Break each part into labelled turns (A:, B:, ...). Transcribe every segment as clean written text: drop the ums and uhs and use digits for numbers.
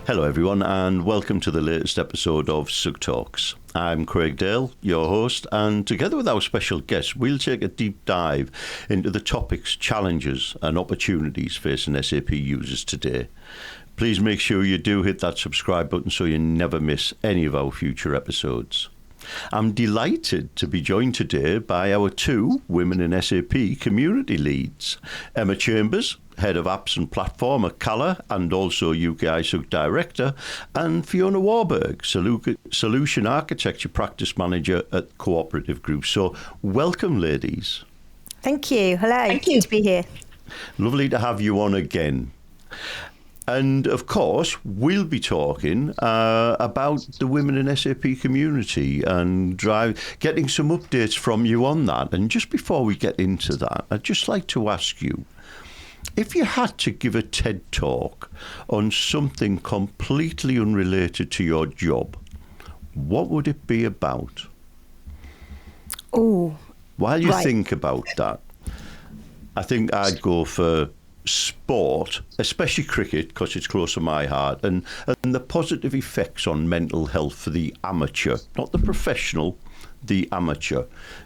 A: Hello everyone and welcome to the latest episode of SUGTalks. I'm Craig Dale, your host, and together with our special guest, we'll take a deep dive into the topics, challenges and opportunities facing SAP users today. Please make sure you do hit that subscribe button so you never miss any of our future episodes. I'm delighted to be joined today by our two Women in SAP community leads, Emma Chambers, Head of Apps and Platform at Cala and also UKISUG Director, and Fiona Warburg, Solution Architecture Practice Manager at Cooperative Group. So welcome, ladies.
B: Thank you. Hello.
C: Thank you.
B: Good to be here.
A: Lovely to have you on again. And of course, we'll be talking about the Women in SAP community and getting some updates from you on that. And just before we get into that, I'd just like to ask you, if you had to give a TED talk on something completely unrelated to your job, what would it be about?
B: Oh,
A: while you think about that, I think I'd go for sport, especially cricket, because it's close to my heart, and the positive effects on mental health for the amateur, not the professional, the amateur,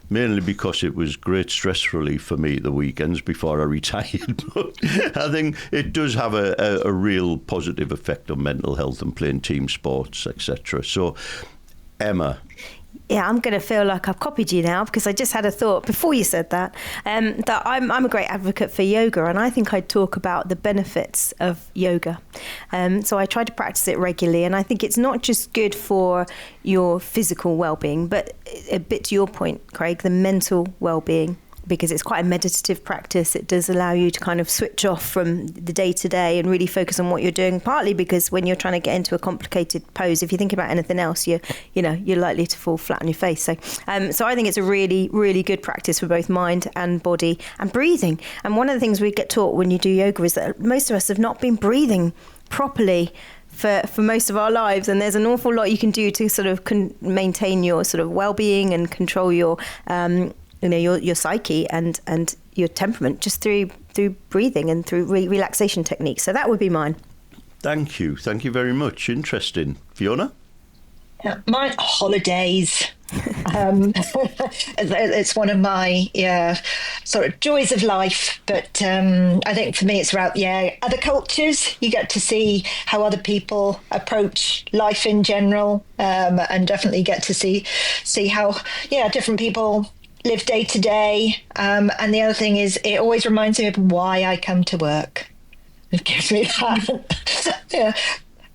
A: mainly because it was great stress relief for me the weekends before I retired. But I think it does have a real positive effect on mental health and playing team sports, etc. So, Emma.
B: Yeah, I'm going to feel like I've copied you now because I just had a thought before you said that I'm a great advocate for yoga, and I think I'd talk about the benefits of yoga. So I try to practice it regularly, and I think it's not just good for your physical well-being, but a bit to your point, Craig, the mental well-being, because it's quite a meditative practice. It does allow you to kind of switch off from the day-to-day and really focus on what you're doing, partly because when you're trying to get into a complicated pose, if you think about anything else, you're likely to fall flat on your face. So I think it's a really, really good practice for both mind and body and breathing. And one of the things we get taught when you do yoga is that most of us have not been breathing properly for most of our lives, and there's an awful lot you can do to sort of maintain your sort of well-being and control your your psyche and your temperament just through breathing and through relaxation techniques. So that would be mine.
A: Thank you very much. Interesting. Fiona?
C: Mine, holidays. It's one of my sort of joys of life, but I think for me it's about other cultures. You get to see how other people approach life in general, and definitely get to see how different people live day to day. And the other thing is, it always reminds me of why I come to work. It gives me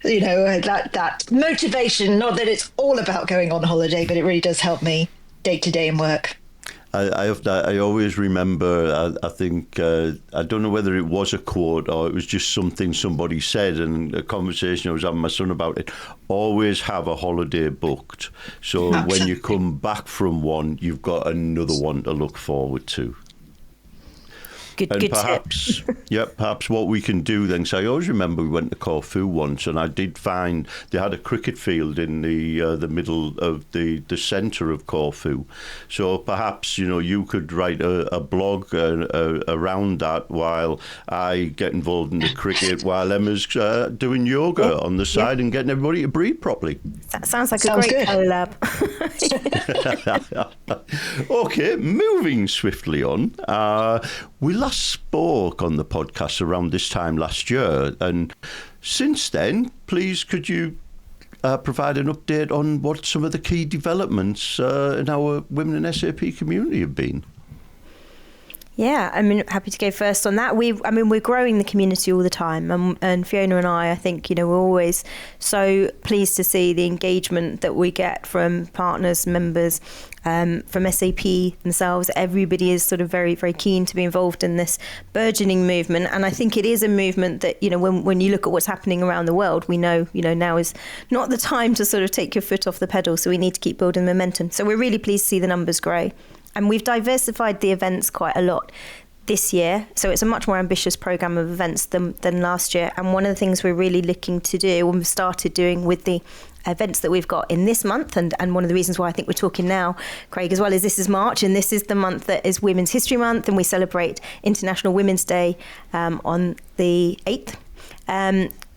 C: that, that motivation. Not that it's all about going on holiday, but it really does help me day to day in work.
A: I always remember, I think, I don't know whether it was a quote or it was just something somebody said, and a conversation I was having with my son about it. Always have a holiday booked. So
C: Absolutely.
A: When you come back from one, you've got another one to look forward to.
B: Good
A: perhaps, perhaps what we can do then, because I always remember we went to Corfu once, and I did find they had a cricket field in the middle of the centre of Corfu. So perhaps, you could write a blog around that while I get involved in the cricket, while Emma's doing yoga on the side and getting everybody to breathe properly.
B: That sounds like a great collab.
A: Okay, moving swiftly on. We last spoke on the podcast around this time last year, and since then, please could you provide an update on what some of the key developments in our Women in SAP community have been?
B: Yeah, happy to go first on that. We're growing the community all the time, and Fiona and I think, we're always so pleased to see the engagement that we get from partners, members, from SAP themselves. Everybody is sort of very, very keen to be involved in this burgeoning movement, and I think it is a movement that, when you look at what's happening around the world, we know, now is not the time to sort of take your foot off the pedal. So we need to keep building momentum. So we're really pleased to see the numbers grow. And we've diversified the events quite a lot this year. So it's a much more ambitious programme of events than last year. And one of the things we're really looking to do, and we've started doing with the events that we've got in this month, and one of the reasons why I think we're talking now, Craig, as well, is this is March, and this is the month that is Women's History Month, and we celebrate International Women's Day on the 8th.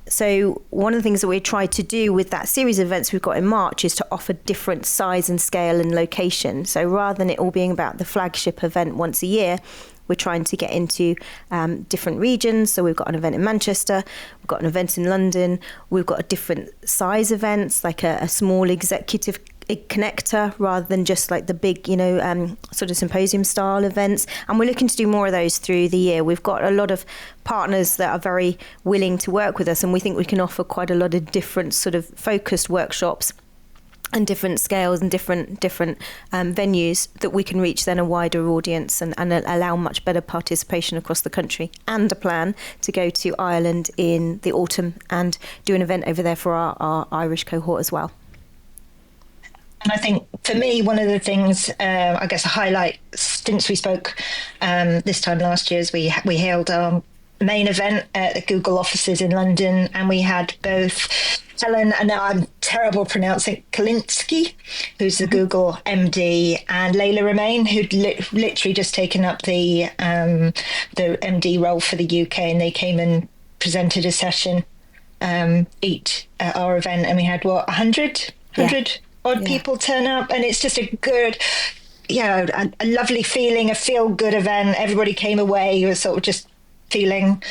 B: So one of the things that we try to do with that series of events we've got in March is to offer different size and scale and location. So rather than it all being about the flagship event once a year, we're trying to get into different regions. So we've got an event in Manchester, we've got an event in London, we've got a different size events, like a small executive connector rather than just like the big, sort of symposium style events. And we're looking to do more of those through the year. We've got a lot of partners that are very willing to work with us, and we think we can offer quite a lot of different sort of focused workshops and different scales and different venues that we can reach then a wider audience and allow much better participation across the country, and a plan to go to Ireland in the autumn and do an event over there for our Irish cohort as well.
C: And I think for me, one of the things, I guess a highlight since we spoke this time last year is we held our main event at the Google offices in London, and we had both Helen, and now I'm terrible pronouncing, Kalinsky, who's the Google MD, and Layla Remain, who'd literally just taken up the MD role for the UK, and they came and presented a session each at our event, and we had 100 odd people turn up, and it's just a good, a lovely feeling, a feel good event. Everybody came away, you were sort of just feeling,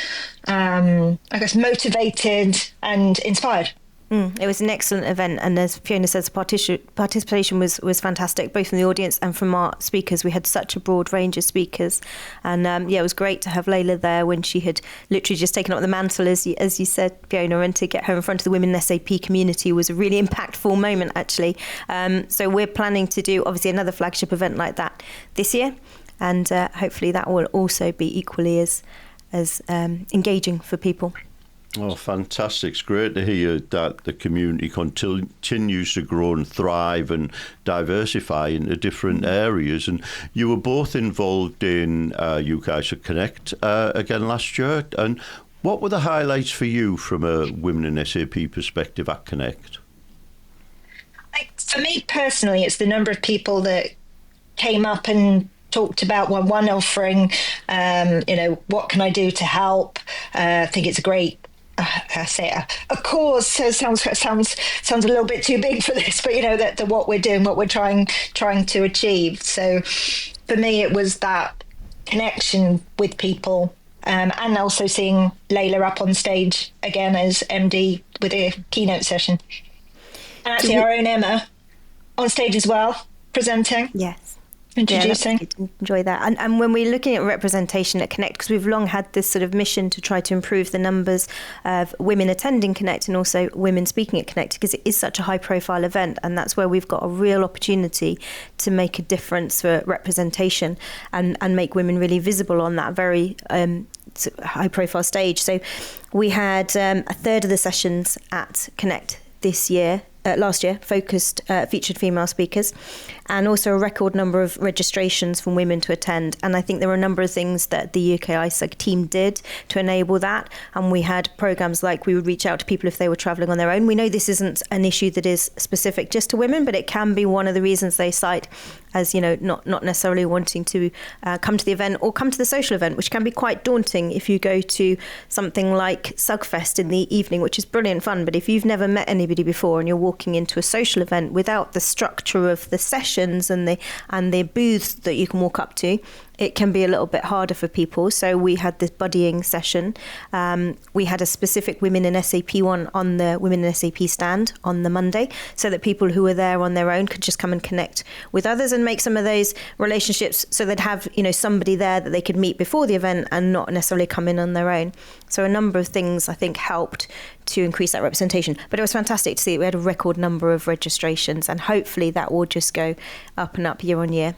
C: I guess, motivated and inspired.
B: It was an excellent event, and as Fiona says, participation was fantastic, both from the audience and from our speakers. We had such a broad range of speakers, and it was great to have Layla there when she had literally just taken up the mantle, as you said, Fiona, and to get her in front of the women in SAP community was a really impactful moment, actually. So we're planning to do, obviously, another flagship event like that this year, and hopefully that will also be equally as engaging for people.
A: Oh, fantastic. It's great to hear that the community continues to grow and thrive and diversify into different areas. And you were both involved in UKISUG Connect again last year. And what were the highlights for you from a Women in SAP perspective at Connect?
C: For me personally, it's the number of people that came up and talked about one offering, what can I do to help? I think it's a great, I say a cause. So sounds a little bit too big for this, but that what we're doing, what we're trying to achieve. So for me, it was that connection with people, and also seeing Layla up on stage again as MD with a keynote session, and actually our own Emma on stage as well, presenting.
B: Yes.
C: Introducing.
B: Yeah, enjoy that. And when we're looking at representation at Connect, because we've long had this sort of mission to try to improve the numbers of women attending Connect and also women speaking at Connect, because it is such a high profile event, and that's where we've got a real opportunity to make a difference for representation and make women really visible on that very high profile stage. So we had a third of the sessions at Connect last year featured female speakers, and also a record number of registrations from women to attend. And I think there were a number of things that the UKISUG team did to enable that. And we had programs like we would reach out to people if they were travelling on their own. We know this isn't an issue that is specific just to women, but it can be one of the reasons they cite as, not necessarily wanting to come to the event or come to the social event, which can be quite daunting if you go to something like SUGFest in the evening, which is brilliant fun. But if you've never met anybody before and you're walking into a social event without the structure of the sessions and the booths that you can walk up to, it can be a little bit harder for people. So we had this buddying session. We had a specific Women in SAP one on the Women in SAP stand on the Monday, so that people who were there on their own could just come and connect with others and make some of those relationships, so they'd have somebody there that they could meet before the event and not necessarily come in on their own. So a number of things I think helped to increase that representation. But it was fantastic to see that we had a record number of registrations, and hopefully that will just go up and up year on year.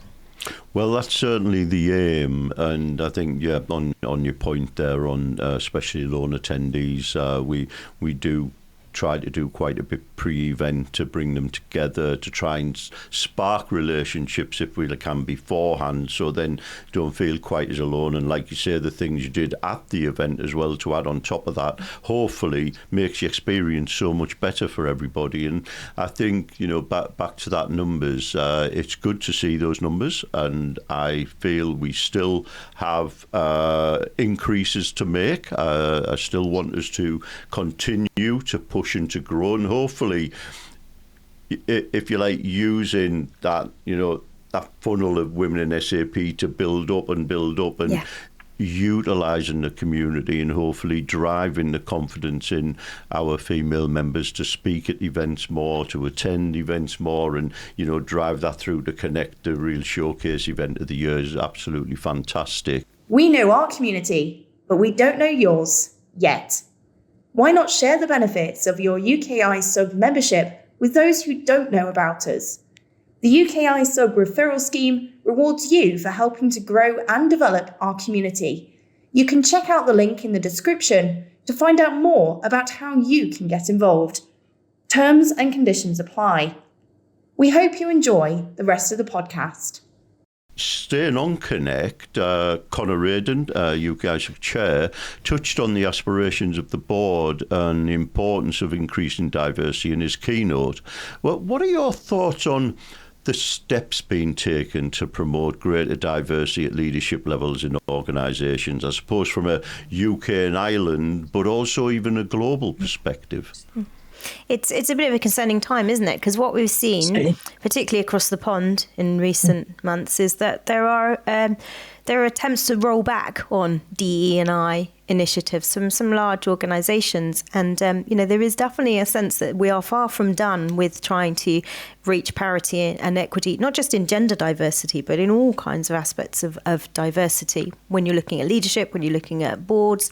A: Well, that's certainly the aim, and I think, on your point there on especially lone attendees, we do try to do quite a bit pre-event to bring them together, to try and spark relationships if we can beforehand, so then don't feel quite as alone. And like you say, the things you did at the event as well, to add on top of that, hopefully makes the experience so much better for everybody. And I think, back to that numbers, it's good to see those numbers, and I feel we still have increases to make. I still want us to continue to push and to grow, and hopefully, if you like, using that, that funnel of women in SAP to build up and utilising the community, and hopefully driving the confidence in our female members to speak at events more, to attend events more, and drive that through to Connect, the real showcase event of the year, is absolutely fantastic.
D: We know our community, but we don't know yours yet. Why not share the benefits of your UKISUG membership with those who don't know about us? The UKISUG referral scheme rewards you for helping to grow and develop our community. You can check out the link in the description to find out more about how you can get involved. Terms and conditions apply. We hope you enjoy the rest of the podcast.
A: Staying on Connect, Conor Radin, UKISUG Chair, touched on the aspirations of the board and the importance of increasing diversity in his keynote. Well, what are your thoughts on the steps being taken to promote greater diversity at leadership levels in organisations, I suppose from a UK and Ireland, but also even a global perspective?
B: It's a bit of a concerning time, isn't it? Because what we've seen, particularly across the pond in recent months, is that there are attempts to roll back on DE&I initiatives from some large organisations, and there is definitely a sense that we are far from done with trying to reach parity and equity, not just in gender diversity, but in all kinds of aspects of diversity. When you're looking at leadership, when you're looking at boards.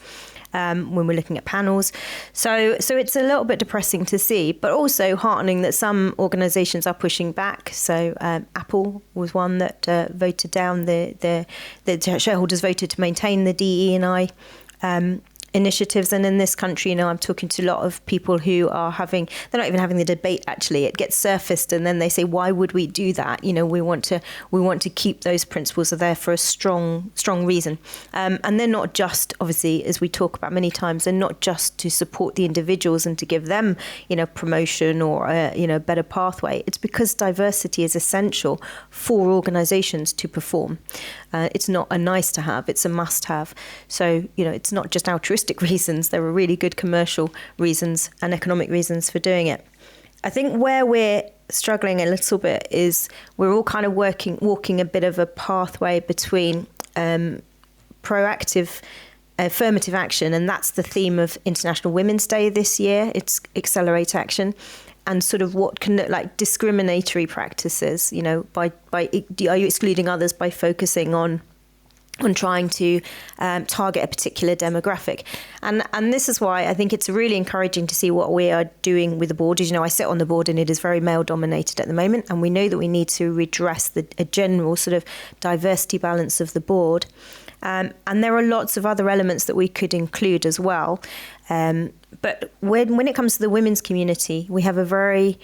B: When we're looking at panels. So it's a little bit depressing to see, but also heartening that some organisations are pushing back. So Apple was one that voted down, the shareholders voted to maintain the DE&I initiatives. And in this country, I'm talking to a lot of people who are they're not even having the debate, actually. It gets surfaced and then they say, why would we do that? We want to keep those principles are there for a strong reason. And they're not just, obviously, as we talk about many times, they're not just to support the individuals and to give them, promotion or a better pathway. It's because diversity is essential for organisations to perform. It's not a nice to have, it's a must have. So, it's not just altruistic reasons, there are really good commercial reasons and economic reasons for doing it. I think where we're struggling a little bit is we're all kind of walking a bit of a pathway between proactive affirmative action, and that's the theme of International Women's Day this year. It's Accelerate Action. And sort of what can look like discriminatory practices, are you excluding others by focusing on trying to target a particular demographic. And this is why I think it's really encouraging to see what we are doing with the board. As you know, I sit on the board and it is very male dominated at the moment. And we know that we need to redress a general sort of diversity balance of the board. And there are lots of other elements that we could include as well. But when it comes to the women's community, we have a very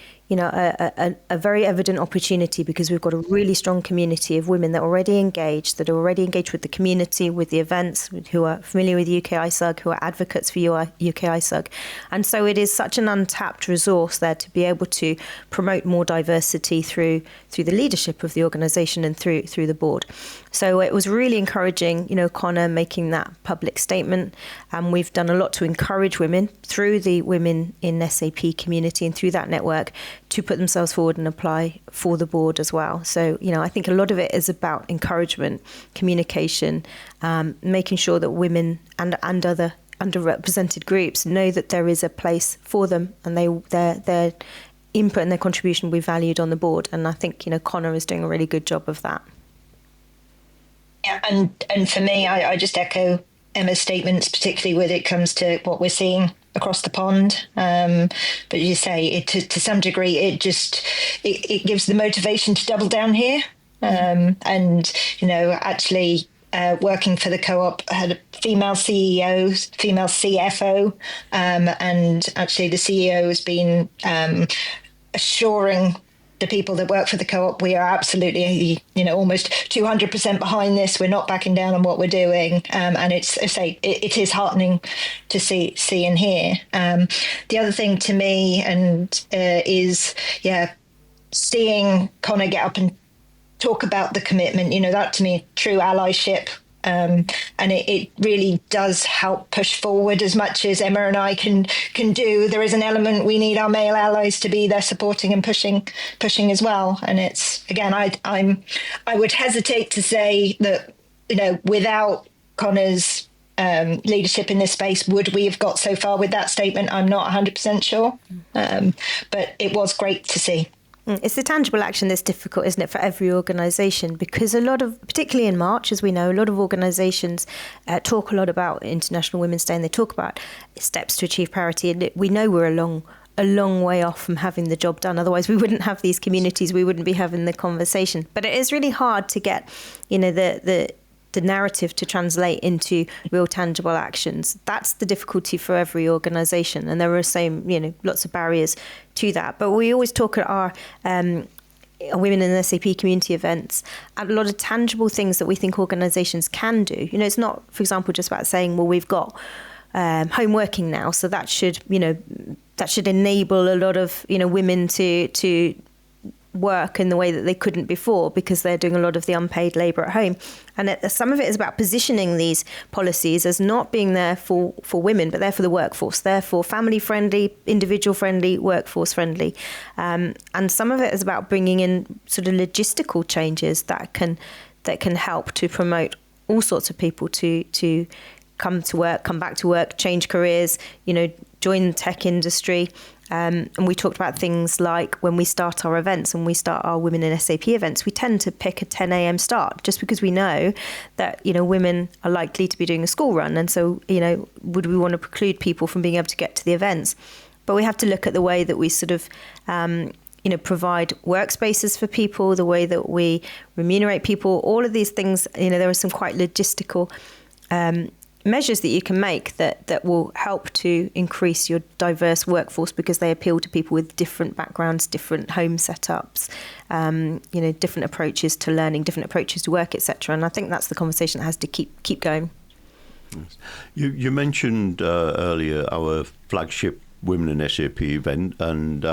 B: very evident opportunity, because we've got a really strong community of women that are already engaged with the community, with the events, who are familiar with UKISUG, who are advocates for UKISUG. And so it is such an untapped resource there to be able to promote more diversity through the leadership of the organisation and through the board. So it was really encouraging, Conor making that public statement. And we've done a lot to encourage women through the Women in SAP community and through that network to put themselves forward and apply for the board as well. So, I think a lot of it is about encouragement, communication, making sure that women and other underrepresented groups know that there is a place for them, and their input and their contribution will be valued on the board. And I think, Conor is doing a really good job of that.
C: Yeah, and for me, I just echo Emma's statements, particularly when it comes to what we're seeing across the pond. But you say it to some degree, it gives the motivation to double down here. And, actually, working for the co-op, I had a female CEO, female CFO, and actually the CEO has been assuring the people that work for the co-op, we are absolutely, almost 200% behind this. We're not backing down on what we're doing. And it is heartening to see and hear. The other thing to me is seeing Connor get up and talk about the commitment, that to me, true allyship. And it really does help push forward as much as Emma and I can do. There is an element we need our male allies to be there supporting and pushing as well. And it's, again, I would hesitate to say that, without Connor's leadership in this space, would we have got so far with that statement? I'm not 100% sure. But it was great to see.
B: It's the tangible action that's difficult, isn't it, for every organisation? Because particularly in March, as we know, a lot of organisations talk a lot about International Women's Day, and they talk about steps to achieve parity. And we know we're a long way off from having the job done. Otherwise, we wouldn't have these communities. We wouldn't be having the conversation. But it is really hard to get, the narrative to translate into real tangible actions. That's the difficulty for every organisation, and there are lots of barriers to that. But we always talk at our Women in SAP community events and a lot of tangible things that we think organisations can do. It's not, for example, just about saying, well, we've got home working now, so that should enable a lot of women to work in the way that they couldn't before because they're doing a lot of the unpaid labour at home. And some of it is about positioning these policies as not being there for women, but there for the workforce, therefore family-friendly, individual-friendly, workforce-friendly. And some of it is about bringing in sort of logistical changes that can help to promote all sorts of people to come to work, come back to work, change careers, join the tech industry. And we talked about things like when we start our events, when we start our Women in SAP events, we tend to pick a 10 a.m. start just because we know that, women are likely to be doing a school run. And so, would we want to preclude people from being able to get to the events? But we have to look at the way that we sort of, provide workspaces for people, the way that we remunerate people, all of these things. There are some quite logistical measures that you can make that will help to increase your diverse workforce because they appeal to people with different backgrounds, different home setups, different approaches to learning, different approaches to work, etc. And I think that's the conversation that has to keep going.
A: Yes. You mentioned earlier our flagship Women in SAP event, and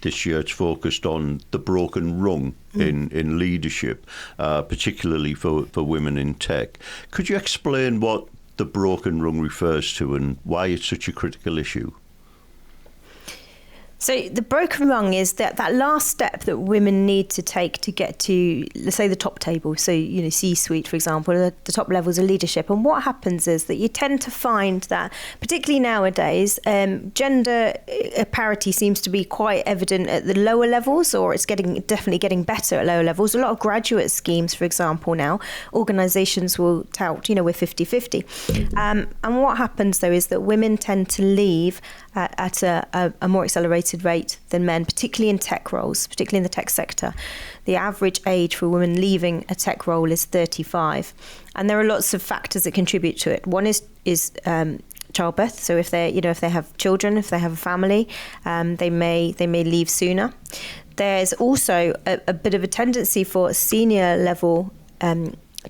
A: this year it's focused on the Broken Rung in leadership, particularly for women in tech. Could you explain what the Broken Rung refers to and why it's such a critical issue?
B: So the broken rung is that last step that women need to take to get to, let's say, the top table. So, C-suite, for example, the top levels of leadership. And what happens is that you tend to find that, particularly nowadays, gender parity seems to be quite evident at the lower levels, or it's definitely getting better at lower levels. A lot of graduate schemes, for example, now, organisations will tout, we're 50-50. And what happens, though, is that women tend to leave at a more accelerated rate than men, particularly in tech roles, particularly in the tech sector. The average age for women leaving a tech role is 35. And there are lots of factors that contribute to it. One is childbirth. So if they have children, if they have a family, they may leave sooner. There's also a bit of a tendency for senior level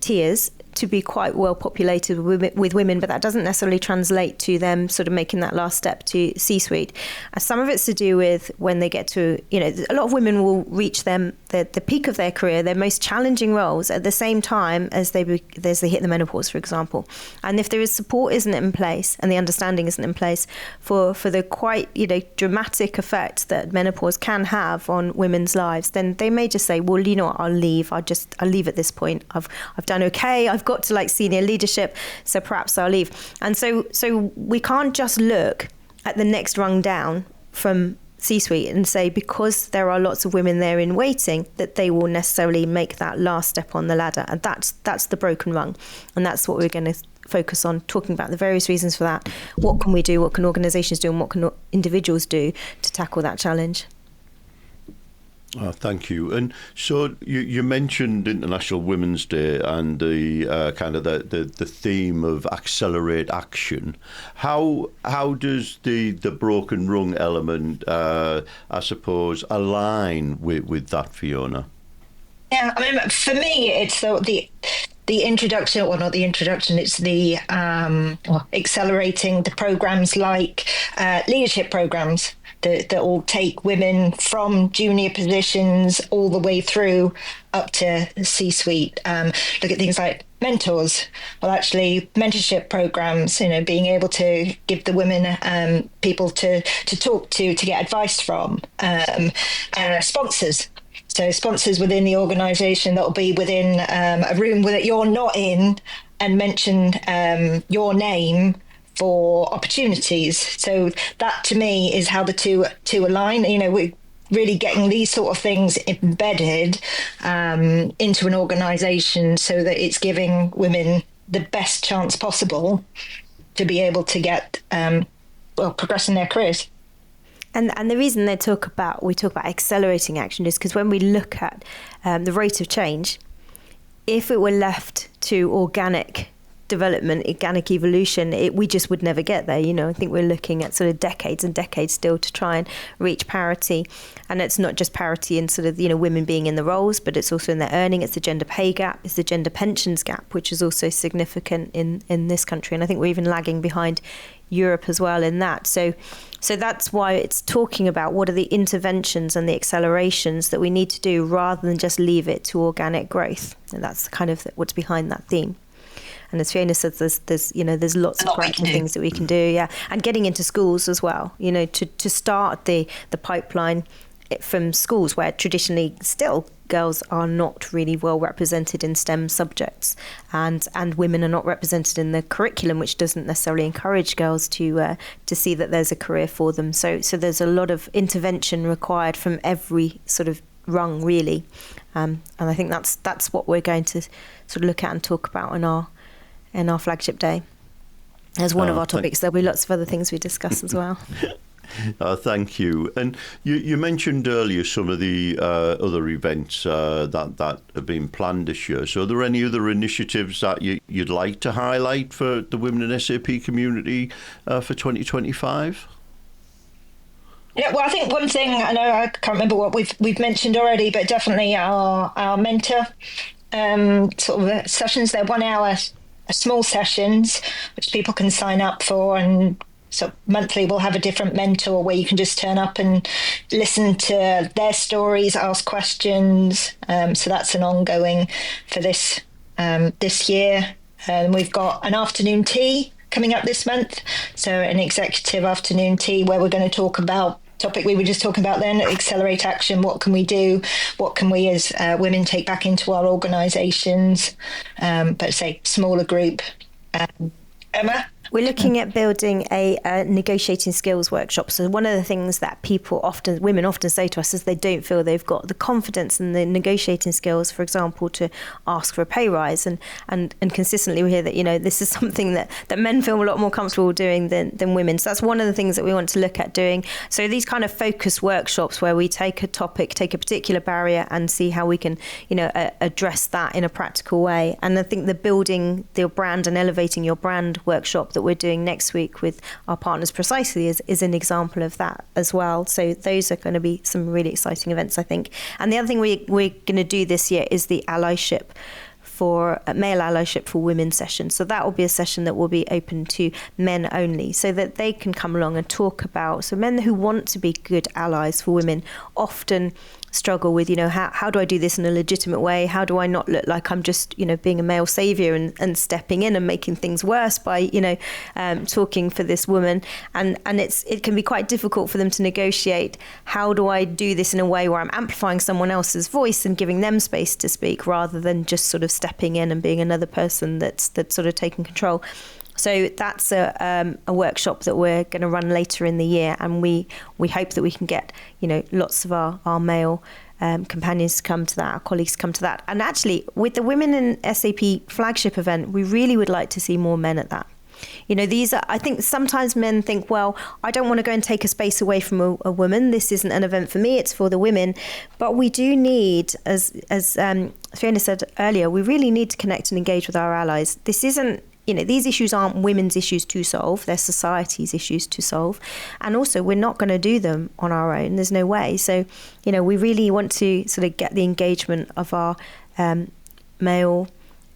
B: tiers to be quite well populated with women, but that doesn't necessarily translate to them sort of making that last step to C-suite. Some of it's to do with when they get to, a lot of women will reach the peak of their career, their most challenging roles at the same time as they hit the menopause, for example. And if there is support isn't in place and the understanding isn't in place for the quite, dramatic effect that menopause can have on women's lives, then they may just say, well, I'll leave. I'll leave at this point. I've done okay. I've got to senior leadership, so perhaps I'll leave. And so we can't just look at the next rung down from C-suite and say because there are lots of women there in waiting that they will necessarily make that last step on the ladder. And that's the broken rung. And that's what we're going to focus on, talking about the various reasons for that. What can we do? What can organisations do? And what can individuals do to tackle that challenge?
A: Oh, thank you. And so you mentioned International Women's Day and the kind of the theme of accelerate action. How does the broken rung element, I suppose, align with that, Fiona?
C: Yeah, I mean, for me, it's the introduction, or not the introduction, it's the accelerating the programs like leadership programs that will take women from junior positions all the way through up to C-suite. Look at things like mentors. Well, actually, mentorship programs, being able to give the women people to talk to get advice from. Sponsors. So sponsors within the organisation that will be within a room that you're not in and mention your name for opportunities. So that to me is how the two align. We're really getting these sort of things embedded into an organisation so that it's giving women the best chance possible to be able to get progress in their careers.
B: And the reason we talk about accelerating action is because when we look at the rate of change, if it were left to organic development, organic evolution, we just would never get there. I think we're looking at sort of decades and decades still to try and reach parity. And it's not just parity in sort of, women being in the roles, but it's also in their earning. It's the gender pay gap. It's the gender pensions gap, which is also significant in this country. And I think we're even lagging behind Europe as well in that. So that's why it's talking about what are the interventions and the accelerations that we need to do rather than just leave it to organic growth. And that's kind of what's behind that theme. And as Fiona said, there's lots of practical things that we can do, yeah. And getting into schools as well, to start the pipeline from schools where traditionally still girls are not really well represented in STEM subjects, and women are not represented in the curriculum, which doesn't necessarily encourage girls to see that there's a career for them. So there's a lot of intervention required from every sort of rung, really. And I think that's what we're going to sort of look at and talk about in our flagship day as one of our topics. There'll be lots of other things we discuss as well.
A: Thank you. And you mentioned earlier some of the other events that have been planned this year. So are there any other initiatives that you'd like to highlight for the women in SAP community for 2025?
C: Yeah, well, I think one thing, I know I can't remember what we've mentioned already, but definitely our mentor sort of sessions. They're 1 hour small sessions which people can sign up for, and so monthly we'll have a different mentor where you can just turn up and listen to their stories, ask questions. So that's an ongoing for this year. We've got an afternoon tea coming up this month, so an executive afternoon tea where we're going to talk about topic we were just talking about then, accelerate action. What can we do? What can we as women take back into our organisations? But say smaller group. Emma?
B: We're looking at building a negotiating skills workshop. So one of the things that women often say to us is they don't feel they've got the confidence and the negotiating skills, for example, to ask for a pay rise. And consistently we hear that, this is something that men feel a lot more comfortable doing than women. So that's one of the things that we want to look at doing. So these kind of focus workshops where we take a topic, take a particular barrier and see how we can, address that in a practical way. And I think the building your brand and elevating your brand workshop that we're doing next week with our partners Precisely is an example of that as well. So those are going to be some really exciting events, I think. And the other thing we're going to do this year is the allyship for male allyship for women session. So that will be a session that will be open to men only, so that they can come along and talk about. So men who want to be good allies for women often struggle with, how do I do this in a legitimate way? How do I not look like I'm just, being a male savior and stepping in and making things worse by, talking for this woman? And it can be quite difficult for them to negotiate. How do I do this in a way where I'm amplifying someone else's voice and giving them space to speak rather than just sort of stepping in and being another person that's sort of taking control? So that's a workshop that we're going to run later in the year, and we hope that we can get lots of our male companions to come to that, our colleagues to come to that. And actually, with the Women in SAP flagship event, we really would like to see more men at that. I think sometimes men think, well, I don't want to go and take a space away from a woman. This isn't an event for me, it's for the women. But we do need, as Fiona said earlier, we really need to connect and engage with our allies. This isn't, these issues aren't women's issues to solve, they're society's issues to solve. And also, we're not going to do them on our own. There's no way. So, we really want to sort of get the engagement of our male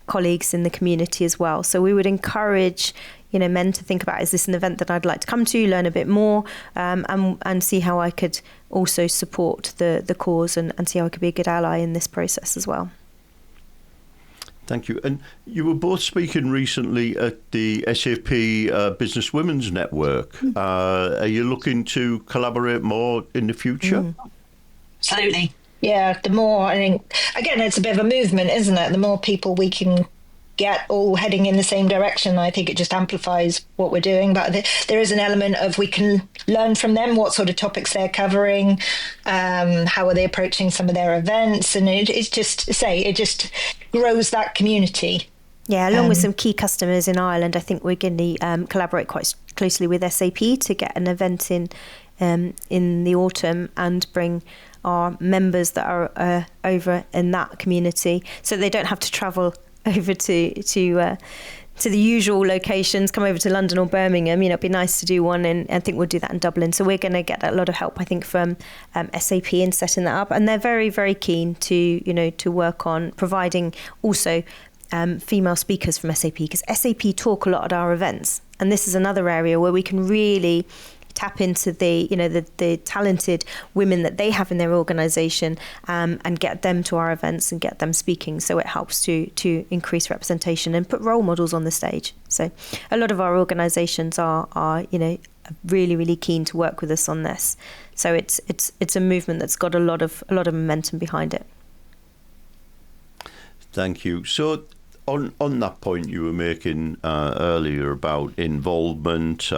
B: colleagues in the community as well. So we would encourage, men to think about, is this an event that I'd like to come to, learn a bit more, and see how I could also support the cause and see how I could be a good ally in this process as well.
A: Thank you. And you were both speaking recently at the SAP Business Women's Network. Are you looking to collaborate more in the future?
C: Absolutely. Yeah, the more, I think, again, it's a bit of a movement, isn't it? The more people we can get all heading in the same direction, I think it just amplifies what we're doing. But there is an element of we can learn from them, what sort of topics they're covering, how are they approaching some of their events, and it just grows that community.
B: Yeah, along with some key customers in Ireland, I think we're going to collaborate quite closely with SAP to get an event in the autumn and bring our members that are over in that community, so they don't have to travel over to the usual locations, come over to London or Birmingham. It'd be nice to do one, and I think we'll do that in Dublin. So we're going to get a lot of help, I think, from SAP in setting that up, and they're very, very keen to work on providing also female speakers from SAP, because SAP talk a lot at our events, and this is another area where we can really tap into the talented women that they have in their organisation, and get them to our events and get them speaking. So it helps to increase representation and put role models on the stage. So a lot of our organisations are really, really keen to work with us on this. So it's a movement that's got a lot of momentum behind it.
A: Thank you. So on that point you were making earlier about involvement,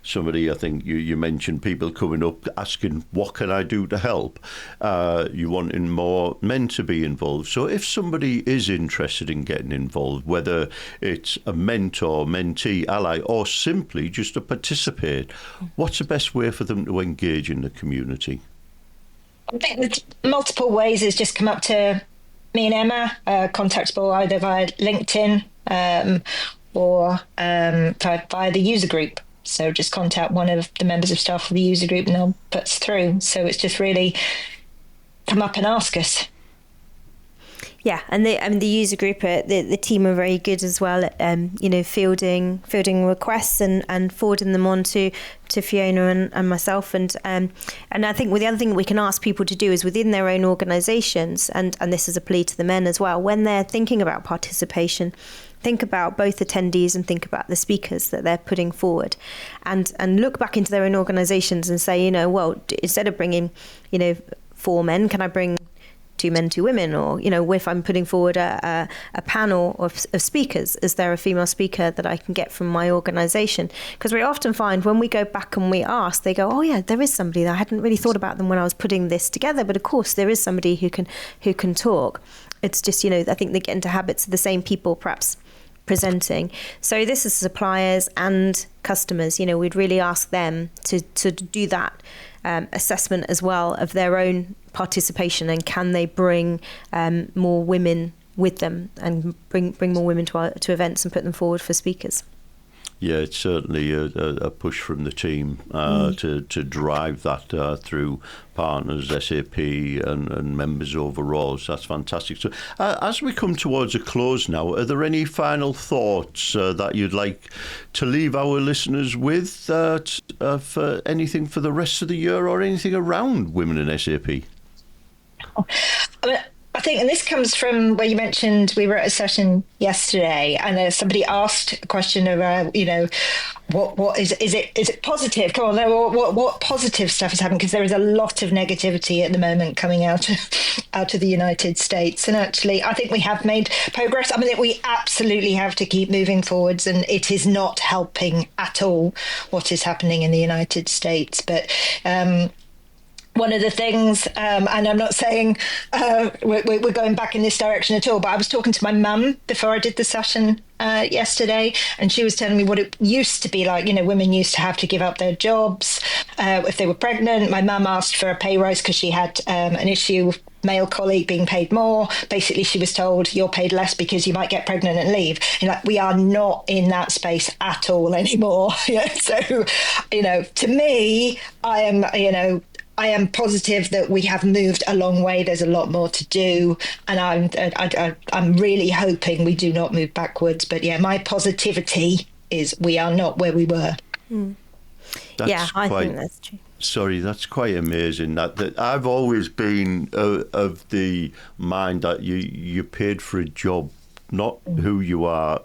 A: somebody, I think you mentioned people coming up asking, what can I do to help? You wanting more men to be involved. So if somebody is interested in getting involved, whether it's a mentor, mentee, ally, or simply just to participate, what's the best way for them to engage in the community?
C: I think there's multiple ways. Is just come up to me and Emma, contactable either via LinkedIn or via the user group. So just contact one of the members of staff of the user group and they'll put us through. So it's just really come up and ask us.
B: Yeah, and the user group, the team are very good as well at fielding requests and forwarding them on to Fiona and myself, and I think the other thing we can ask people to do is within their own organisations, and this is a plea to the men as well, when they're thinking about participation, think about both attendees and think about the speakers that they're putting forward, and look back into their own organisations and say, well, instead of bringing 4 men, can I bring 2 men, 2 women? Or, if I'm putting forward a panel of speakers, is there a female speaker that I can get from my organisation? Because we often find when we go back and we ask, they go, oh yeah, there is somebody that I hadn't really thought about them when I was putting this together. But of course, there is somebody who can talk. It's just, I think they get into habits of the same people perhaps presenting. So this is suppliers and customers. We'd really ask them to do that assessment as well of their own participation, and can they bring more women with them and bring more women to events and put them forward for speakers.
A: Yeah, it's certainly a push from the team to drive that through partners, SAP and members overall. So that's fantastic. So as we come towards a close now, are there any final thoughts that you'd like to leave our listeners with for anything for the rest of the year or anything around women in SAP?
C: I think, and this comes from where you mentioned we were at a session yesterday, and somebody asked a question around, what is it positive? Come on, what positive stuff is happening? Because there is a lot of negativity at the moment coming out of the United States, and actually, I think we have made progress. I mean, we absolutely have to keep moving forwards, and it is not helping at all what is happening in the United States, but. one of the things, and I'm not saying we're going back in this direction at all, but I was talking to my mum before I did the session yesterday, and she was telling me what it used to be like. Women used to have to give up their jobs if they were pregnant. My mum asked for a pay rise because she had an issue with male colleague being paid more. Basically, she was told you're paid less because you might get pregnant and leave. We are not in that space at all anymore. So, to me, I am positive that we have moved a long way. There's a lot more to do, and I'm really hoping we do not move backwards. But yeah, my positivity is we are not where we were.
B: I think that's true.
A: Sorry, that's quite amazing. That I've always been of the mind that you're paid for a job, not who you are,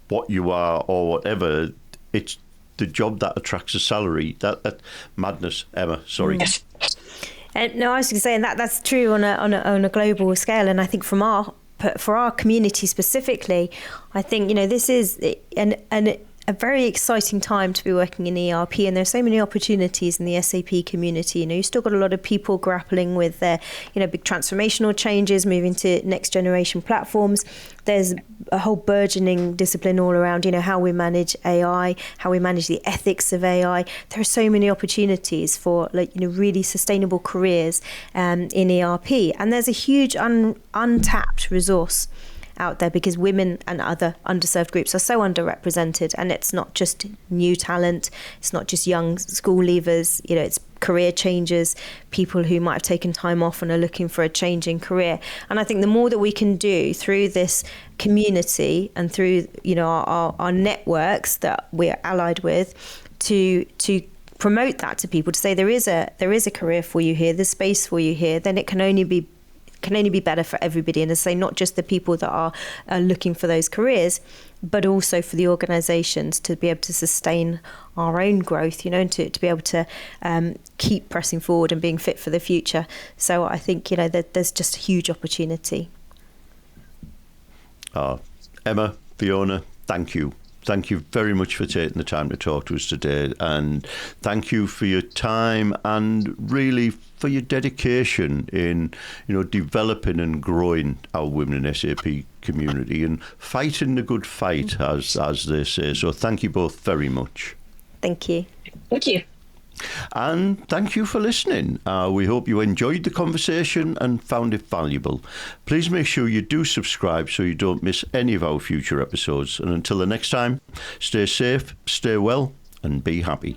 A: what you are, or whatever. It's the job that attracts a salary. That madness, Emma. Sorry.
C: Yes.
B: No, I was saying that's true on a global scale, and I think for our community specifically, I think this is a very exciting time to be working in ERP, and there's so many opportunities in the SAP community. You've still got a lot of people grappling with their big transformational changes, moving to next generation platforms. There's a whole burgeoning discipline all around how we manage AI, how we manage the ethics of AI. There are so many opportunities for really sustainable careers in ERP, and there's a huge untapped resource out there because women and other underserved groups are so underrepresented, and it's not just new talent, it's not just young school leavers, it's career changers, people who might have taken time off and are looking for a change in career. And I think the more that we can do through this community and through our networks that we're allied with to promote that to people, to say there is a career for you here, there's space for you here, then it can only be better for everybody. And to say not just the people that are looking for those careers, but also for the organisations to be able to sustain our own growth, and to be able to keep pressing forward and being fit for the future. So I think that there's just a huge opportunity.
A: Emma, Fiona, thank you. Thank you very much for taking the time to talk to us today, and thank you for your time and really for your dedication in developing and growing our women in SAP community and fighting the good fight, as they say. So thank you both very much.
B: Thank you.
C: Thank you.
A: And thank you for listening. We hope you enjoyed the conversation and found it valuable. Please make sure you do subscribe so you don't miss any of our future episodes. And until the next time, stay safe, stay well, and be happy.